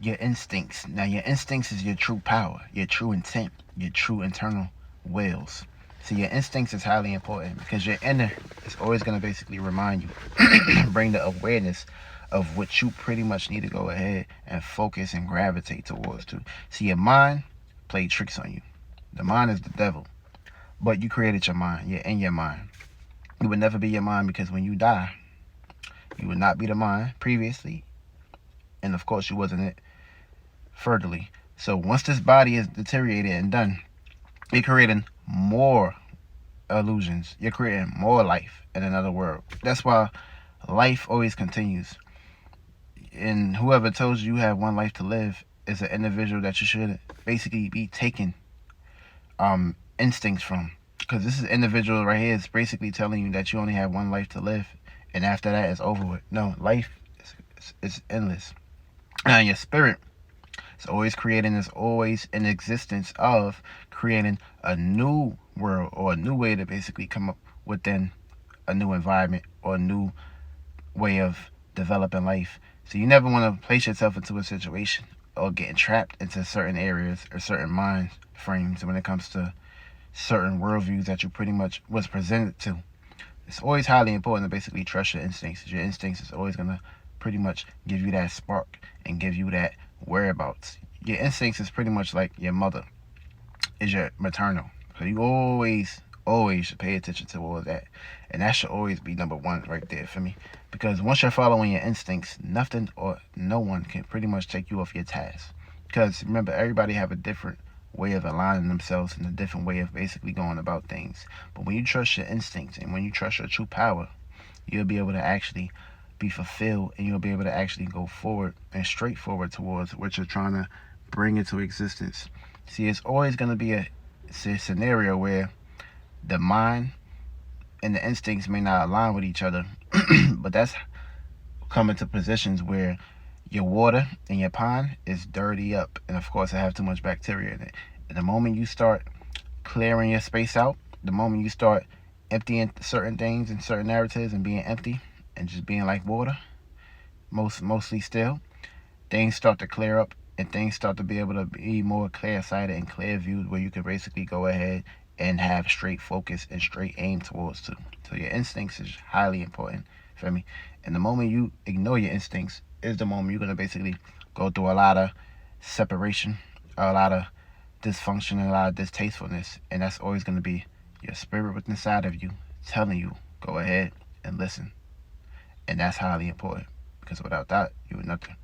your instincts. Now, your instincts is your true power, your true intent, your true internal wills. So your instincts is highly important because your inner is always going to basically remind you, bring the awareness of what you pretty much need to go ahead and focus and gravitate towards too. See, your mind played tricks on you. The mind is the devil, but you created your mind. You're in your mind. You would never be your mind because when you die, you would not be the mind previously, and of course you wasn't it furtherly. So once this body is deteriorated and done, you're creating more illusions. You're creating more life in another world. That's why life always continues. And whoever tells you have one life to live is an individual that you should basically be taking instincts from. Because this is individual right here is basically telling you that you only have one life to live, and after that it's over with. No, life is endless. And your spirit is always creating, is always in existence of creating a new world or a new way to basically come up within a new environment or a new way of developing life. So you never want to place yourself into a situation or getting trapped into certain areas or certain mind frames when it comes to certain worldviews that you pretty much was presented to. It's always highly important to basically trust your instincts. Your instincts is always going to pretty much give you that spark and give you that whereabouts. Your instincts is pretty much like your mother is your maternal. So you always should pay attention towards that. And that should always be number one right there for me. Because once you're following your instincts, nothing or no one can pretty much take you off your task. Because remember, everybody have a different way of aligning themselves and a different way of basically going about things. But when you trust your instincts and when you trust your true power, you'll be able to actually be fulfilled, and you'll be able to actually go forward and straight forward towards what you're trying to bring into existence. See, it's always going to be a scenario where the mind and the instincts may not align with each other, but that's coming to positions where your water in your pond is dirty up, and of course it have too much bacteria in it. And the moment you start clearing your space out, the moment you start emptying certain things and certain narratives and being empty and just being like water, mostly still, things start to clear up and things start to be able to be more clear-sighted and clear viewed, where you can basically go ahead and have straight focus and straight aim towards too. So your instincts is highly important for me. And the moment you ignore your instincts is the moment you're going to basically go through a lot of separation, a lot of dysfunction, and a lot of distastefulness. And that's always going to be your spirit within inside of you telling you, go ahead and listen. And that's highly important, because without that, you would nothing.